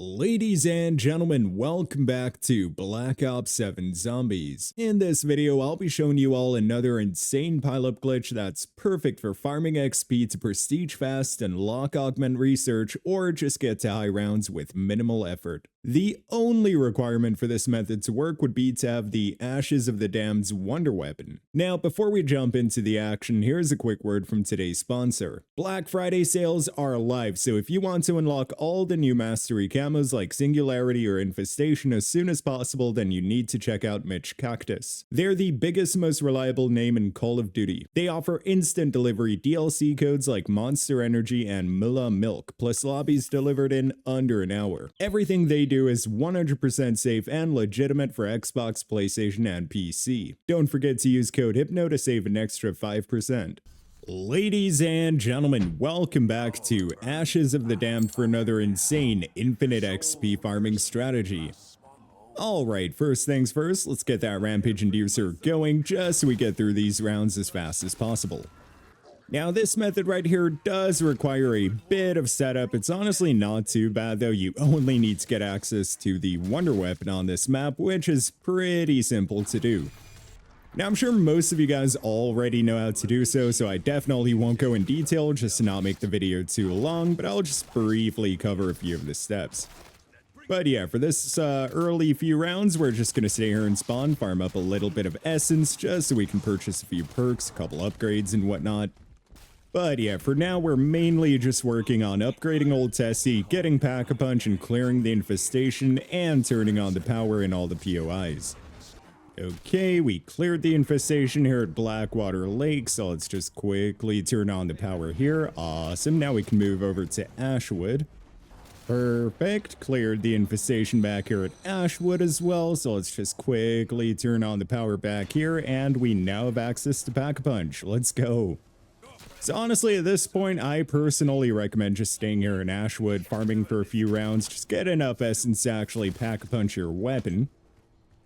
Ladies and gentlemen, welcome back to Black Ops 7 Zombies. In this video, I'll be showing you all another insane pileup glitch that's perfect for farming XP to prestige fast, unlock augment research, or just get to high rounds with minimal effort. The only requirement for this method to work would be to have the Ashes of the Damned's wonder weapon. Now, before we jump into the action, here's a quick word from today's sponsor. Black Friday sales are live, so if you want to unlock all the new mastery camos like Singularity or Infestation as soon as possible, then you need to check out Mitch Cactus. They're the biggest, most reliable name in Call of Duty. They offer instant delivery DLC codes like Monster Energy and Milla Milk, plus lobbies delivered in under an hour. Everything they do is 100% safe and legitimate for Xbox, PlayStation, and PC. Don't forget to use code HYPNO to save an extra 5%. Ladies and gentlemen, welcome back to Ashes of the Damned for another insane infinite XP farming strategy. Alright, first things first, let's get that Rampage Inducer going just so we get through these rounds as fast as possible. Now this method right here does require a bit of setup. It's honestly not too bad though. You only need to get access to the wonder weapon on this map, which is pretty simple to do. Now I'm sure most of you guys already know how to do so I definitely won't go in detail just to not make the video too long, but I'll just briefly cover a few of the steps. But yeah, for this early few rounds, we're just gonna stay here and spawn, farm up a little bit of essence just so we can purchase a few perks, a couple upgrades and whatnot. But yeah, for now, we're mainly just working on upgrading Old Tessie, getting Pack-a-Punch and clearing the infestation, and turning on the power in all the POIs. Okay, we cleared the infestation here at Blackwater Lake, so let's just quickly turn on the power here. Awesome, now we can move over to Ashwood. Perfect, cleared the infestation back here at Ashwood as well, so let's just quickly turn on the power back here, and we now have access to Pack-a-Punch. Let's go. So honestly, at this point, I personally recommend just staying here in Ashwood, farming for a few rounds, just get enough essence to actually Pack-a-Punch your weapon.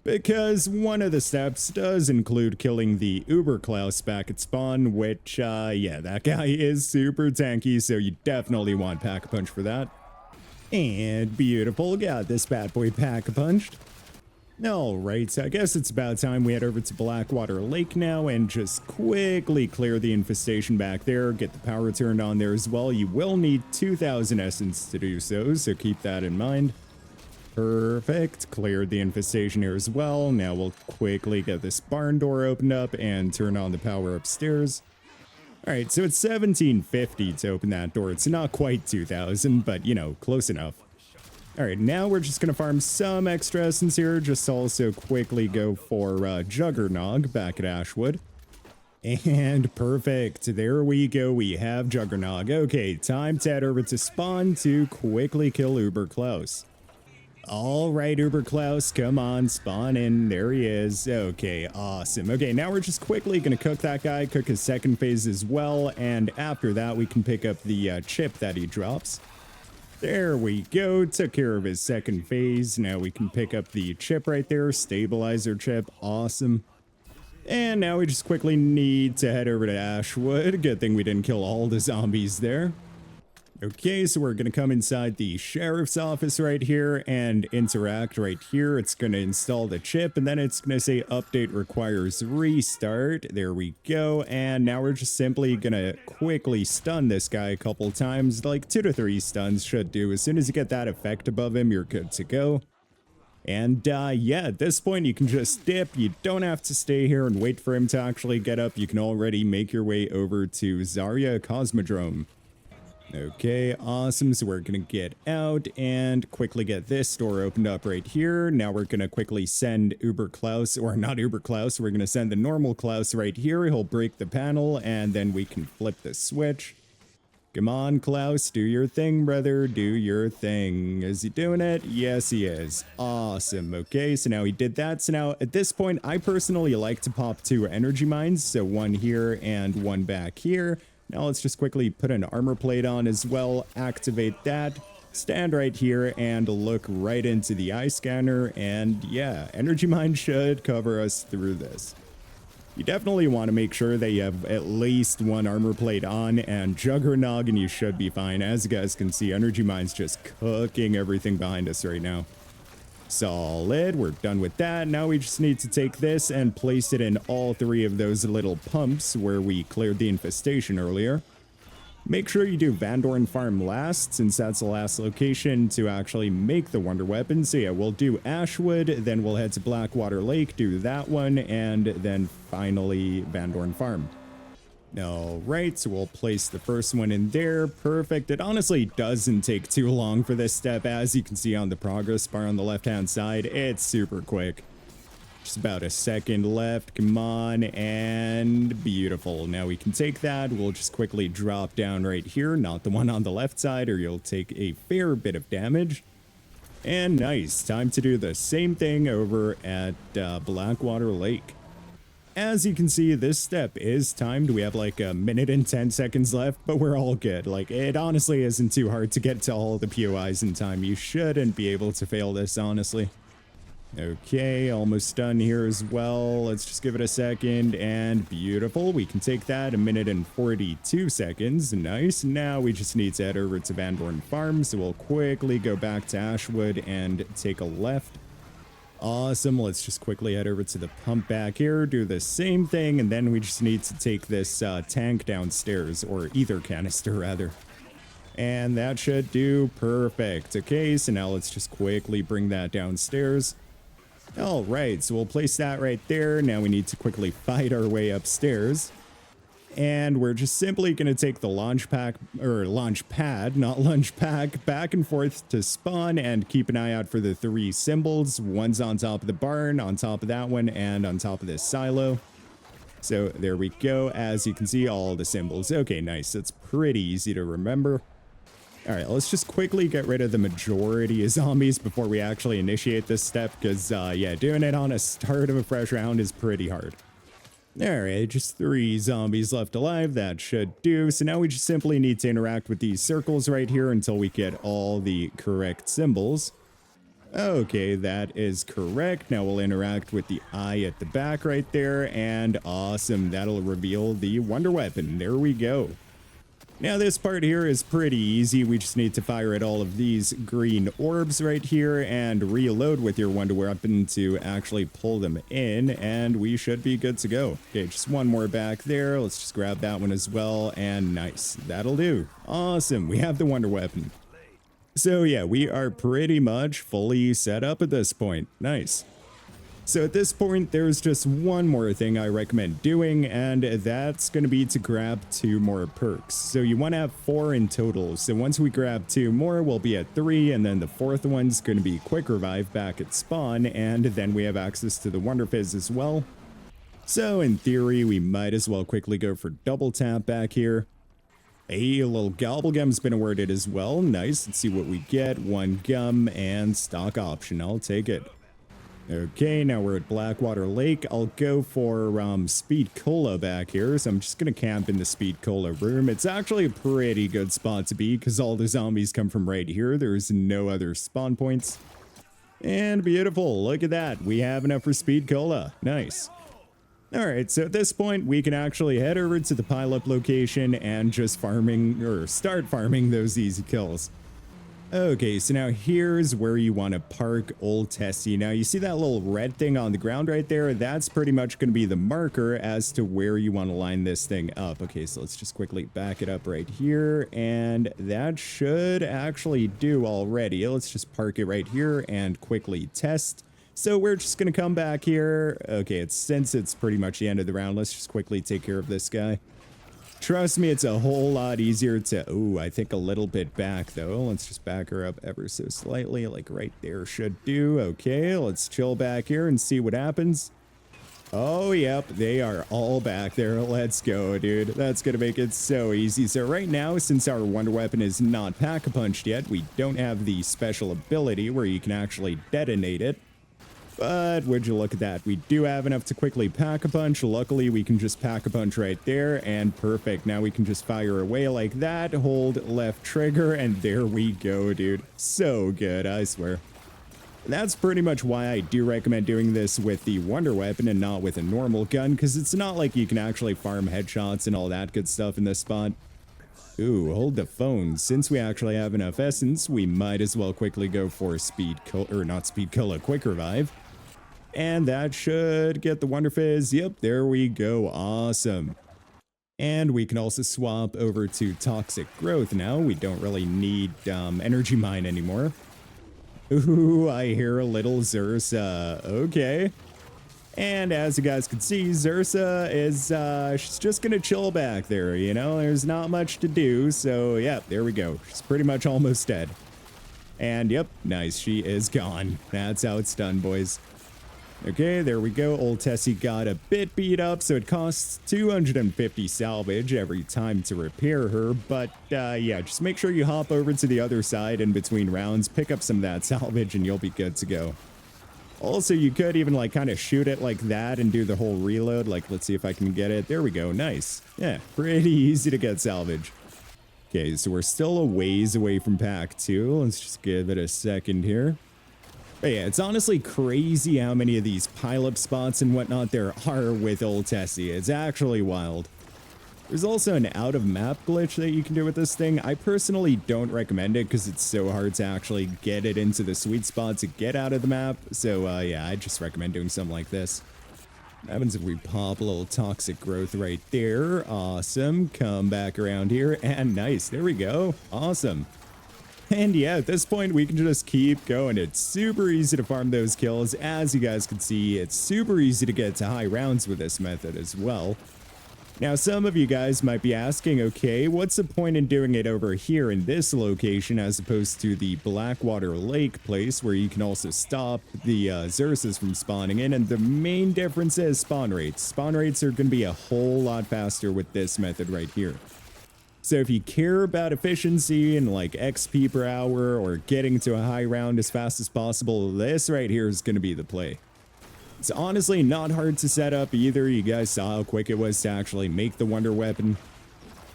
Because one of the steps does include killing the Uber Klaus back at spawn, which, yeah, that guy is super tanky, so you definitely want Pack-a-Punch for that. And beautiful, got this bad boy Pack-a-Punched. Alright, so I guess it's about time we head over to Blackwater Lake now and just quickly clear the infestation back there, get the power turned on there as well. You will need 2,000 essence to do so keep that in mind. Perfect, cleared the infestation here as well. Now we'll quickly get this barn door opened up and turn on the power upstairs. Alright, so it's 1750 to open that door. It's not quite 2,000, but you know, close enough. Alright, now we're just gonna farm some extra essence here, just to also quickly go for Juggernog back at Ashwood. And perfect, there we go, we have Juggernog. Okay, time to head over to spawn to quickly kill Uber Klaus. Alright, Uber Klaus, come on, spawn in, there he is. Okay, awesome. Okay, now we're just quickly gonna cook that guy, cook his second phase as well, and after that we can pick up the chip that he drops. There we go, took care of his second phase. Now we can pick up the chip right there, stabilizer chip, awesome. And now we just quickly need to head over to Ashwood. Good thing we didn't kill all the zombies there. Okay, so we're gonna come inside the sheriff's office right here and interact right here. It's gonna install the chip and then it's gonna say update requires restart. There we go. And now we're just simply gonna quickly stun this guy a couple times. Like 2 to 3 stuns should do. As soon as you get that effect above him, you're good to go. And yeah, at this point you can just dip. You don't have to stay here and wait for him to actually get up. You can already make your way over to Zarya Cosmodrome. Okay, awesome. So we're gonna get out and quickly get this door opened up right here. Now we're gonna quickly send Uber Klaus, or not Uber Klaus, we're gonna send the normal Klaus right here. He'll break the panel and then we can flip the switch. Come on, Klaus, do your thing, brother, do your thing. Is he doing it? Yes, he is. Awesome. Okay, so now he did that. So now at this point, I personally like to pop 2 energy mines. So one here and one back here. Now let's just quickly put an armor plate on as well, activate that, stand right here and look right into the eye scanner, and yeah, energy mine should cover us through this. You definitely want to make sure that you have at least one armor plate on, and Juggernog, and you should be fine. As you guys can see, Energy Mine's just cooking everything behind us right now. Solid. We're done with that. Now we just need to take this and place it in all three of those little pumps where we cleared the infestation earlier. Make sure you do Van Dorn Farm last, since that's the last location to actually make the Wonder Weapon. So yeah, we'll do Ashwood, then we'll head to Blackwater Lake, do that one, and then finally Van Dorn Farm. Alright, so we'll place the first one in there. Perfect. It honestly doesn't take too long for this step. As you can see on the progress bar on the left-hand side, it's super quick. Just about a second left. Come on, and beautiful. Now we can take that. We'll just quickly drop down right here, not the one on the left side, or you'll take a fair bit of damage. And nice. Time to do the same thing over at Blackwater Lake. As you can see, this step is timed. We have like a minute and 10 seconds left, but we're all good. Like, it honestly isn't too hard to get to all the POIs in time. You shouldn't be able to fail this, honestly. Okay, almost done here as well. Let's just give it a second, and beautiful. We can take that, a minute and 42 seconds. Nice. Now we just need to head over to Van Dorn Farm, so we'll quickly go back to Ashwood and take a left. Awesome. Let's just quickly head over to the pump back here, do the same thing, and then we just need to take this tank downstairs, or ether canister rather. And that should do perfect. Okay, so now let's just quickly bring that downstairs. All right, so we'll place that right there. Now we need to quickly fight our way upstairs. And we're just simply going to take the launch pad, not lunge pack, back and forth to spawn, and keep an eye out for the three symbols. One's on top of the barn, on top of that one, and on top of this silo. So there we go. As you can see, all the symbols. Okay, nice. That's pretty easy to remember. All right, let's just quickly get rid of the majority of zombies before we actually initiate this step, because, yeah, doing it on a start of a fresh round is pretty hard. All right, just 3 zombies left alive. That should do. So now we just simply need to interact with these circles right here until we get all the correct symbols. Okay, that is correct. Now we'll interact with the eye at the back right there, and awesome. That'll reveal the Wonder Weapon. There we go. Now this part here is pretty easy. We just need to fire at all of these green orbs right here and reload with your Wonder Weapon to actually pull them in, and we should be good to go. Okay, just one more back there. Let's just grab that one as well, and nice. That'll do. Awesome. We have the Wonder Weapon. So yeah, we are pretty much fully set up at this point. Nice. So at this point, there's just one more thing I recommend doing, and that's going to be to grab 2 more perks. So you want to have 4 in total. So once we grab 2 more, we'll be at 3, and then the 4th one's going to be Quick Revive back at spawn, and then we have access to the Wonder Fizz as well. So in theory, we might as well quickly go for double tap back here. A little Gobblegum's been awarded as well. Nice. Let's see what we get. 1 gum and stock option. I'll take it. Okay, now we're at Blackwater Lake. I'll go for Speed Cola back here, so I'm just going to camp in the Speed Cola room. It's actually a pretty good spot to be because all the zombies come from right here. There's no other spawn points. And beautiful, look at that. We have enough for Speed Cola. Nice. Alright, so at this point, we can actually head over to the pile-up location and just start farming those easy kills. Okay, so now here's where you want to park Old Tessie. Now, you see that little red thing on the ground right there? That's pretty much going to be the marker as to where you want to line this thing up. Okay, so let's just quickly back it up right here, and that should actually do already. Let's just park it right here and quickly test. So we're just going to come back here. Okay, since it's pretty much the end of the round, let's just quickly take care of this guy. Trust me, it's a whole lot easier to... Ooh, I think a little bit back, though. Let's just back her up ever so slightly, like right there should do. Okay, let's chill back here and see what happens. Oh, yep, they are all back there. Let's go, dude. That's going to make it so easy. So right now, since our Wonder Weapon is not Pack-a-Punched yet, we don't have the special ability where you can actually detonate it. But would you look at that, we do have enough to quickly Pack-a-Punch. Luckily, we can just Pack-a-Punch right there, and perfect. Now we can just fire away like that, hold left trigger, and there we go, dude. So good, I swear. That's pretty much why I do recommend doing this with the wonder weapon and not with a normal gun, because it's not like you can actually farm headshots and all that good stuff in this spot. Ooh, hold the phone. Since we actually have enough essence, we might as well quickly go for speed kill, or not speed kill, a quick revive. And that should get the Wonder Fizz. Yep, there we go. Awesome. And we can also swap over to Toxic Growth now. We don't really need Energy Mine anymore. Ooh, I hear a little Zursa. Okay. And as you guys can see, Zursa is, she's just gonna chill back there, you know? There's not much to do, so yeah, there we go. She's pretty much almost dead. And yep, nice, she is gone. That's how it's done, boys. Okay, there we go. Old Tessie got a bit beat up, so it costs 250 salvage every time to repair her. But yeah, just make sure you hop over to the other side in between rounds, pick up some of that salvage, and you'll be good to go. Also, you could even like kind of shoot it like that and do the whole reload. Like, let's see if I can get it. There we go. Nice. Yeah, pretty easy to get salvage. Okay, so we're still a ways away from pack 2. Let's just give it a second here. But yeah, it's honestly crazy how many of these pile-up spots and whatnot there are with Old Tessie. It's actually wild. There's also an out-of-map glitch that you can do with this thing. I personally don't recommend it because it's so hard to actually get it into the sweet spot to get out of the map. So yeah, I just recommend doing something like this. What happens if we pop a little Toxic Growth right there? Awesome. Come back around here and nice. There we go. Awesome. And yeah, at this point, we can just keep going. It's super easy to farm those kills. As you guys can see, it's super easy to get to high rounds with this method as well. Now, some of you guys might be asking, okay, what's the point in doing it over here in this location as opposed to the Blackwater Lake place where you can also stop the Zursas from spawning in? And the main difference is spawn rates. Spawn rates are going to be a whole lot faster with this method right here. So if you care about efficiency and like XP per hour or getting to a high round as fast as possible, this right here is going to be the play. It's honestly not hard to set up either. You guys saw how quick it was to actually make the wonder weapon.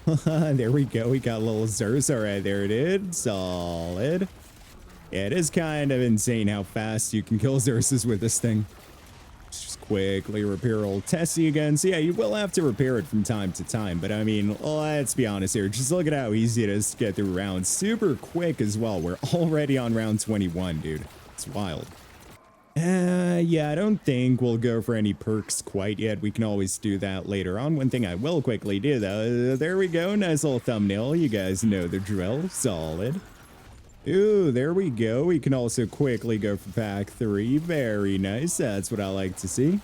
There we go. We got a little Zursa right there. It is solid. Yeah, it is kind of insane how fast you can kill Zursas with this thing. Let's just quickly repair Old Tessie again. So yeah, you will have to repair it from time to time. But I mean, let's be honest here. Just look at how easy it is to get through rounds. Super quick as well. We're already on round 21, dude. It's wild. Yeah, I don't think we'll go for any perks quite yet. We can always do that later on. One thing I will quickly do, though, there we go. Nice little thumbnail. You guys know the drill. Solid. Ooh, there we go. We can also quickly go for pack 3. Very nice. That's what I like to see.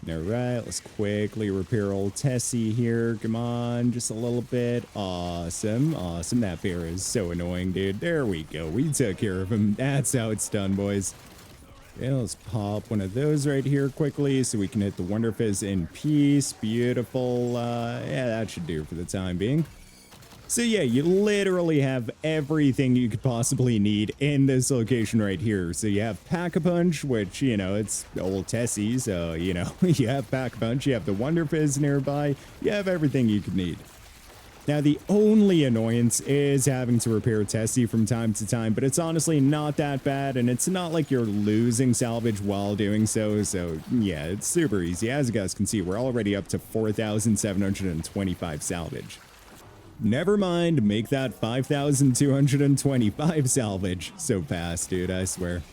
All right, let's quickly repair Old Tessie here. Come on, just a little bit. Awesome. Awesome. That bear is so annoying, dude. There we go. We took care of him. That's how it's done, boys. Yeah, let's pop one of those right here quickly so we can hit the Wonder Fizz in peace. Beautiful. Yeah, that should do for the time being. So yeah, you literally have everything you could possibly need in this location right here. So you have Pack-a-Punch, which, you know, it's Old Tessie, so, you know, you have Pack-a-Punch, you have the Wonder Fizz nearby, you have everything you could need. Now, the only annoyance is having to repair Tessie from time to time, but it's honestly not that bad, and it's not like you're losing salvage while doing so, so yeah, it's super easy. As you guys can see, we're already up to 4,725 salvage. Never mind, make that 5,225 salvage. So fast, dude, I swear.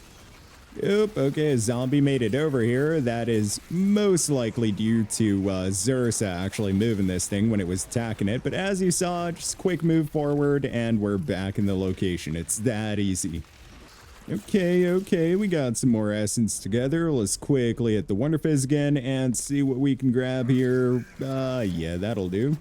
Oop, okay, a zombie made it over here. That is most likely due to Zursa actually moving this thing when it was attacking it. But as you saw, just quick move forward and we're back in the location. It's that easy. Okay, we got some more essence together. Let's quickly hit the Wonder Fizz again and see what we can grab here. Yeah, that'll do.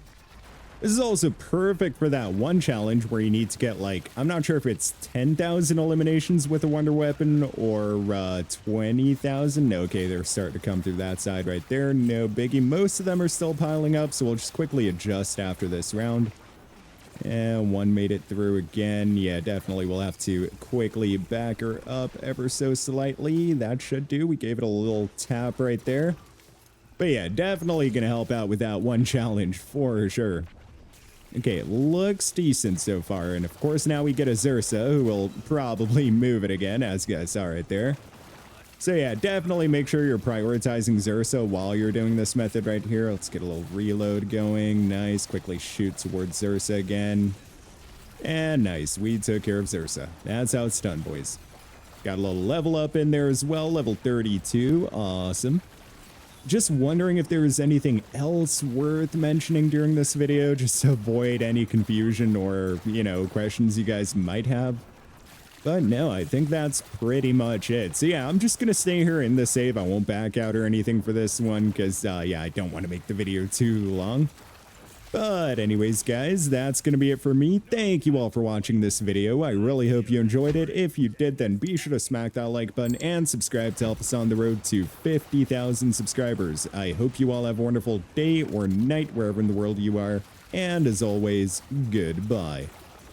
This is also perfect for that one challenge where you need to get, like, I'm not sure if it's 10,000 eliminations with a wonder weapon or 20,000. Okay, they're starting to come through that side right there. No biggie. Most of them are still piling up, so we'll just quickly adjust after this round. And one made it through again. Yeah, definitely we'll have to quickly back her up ever so slightly. That should do. We gave it a little tap right there. But yeah, definitely going to help out with that one challenge for sure. Okay, it looks decent so far. And of course, now we get a Zursa who will probably move it again, as you guys saw right there. So yeah, definitely make sure you're prioritizing Zursa while you're doing this method right here. Let's get a little reload going. Nice. Quickly shoot towards Zursa again. And nice. We took care of Zursa. That's how it's done, boys. Got a little level up in there as well. Level 32. Awesome. Just wondering if there is anything else worth mentioning during this video, just to avoid any confusion or, you know, questions you guys might have. But no, I think that's pretty much it. So yeah, I'm just going to stay here in the save. I won't back out or anything for this one because, yeah, I don't want to make the video too long. But anyways, guys, that's going to be it for me. Thank you all for watching this video. I really hope you enjoyed it. If you did, then be sure to smack that like button and subscribe to help us on the road to 50,000 subscribers. I hope you all have a wonderful day or night wherever in the world you are. And as always, goodbye.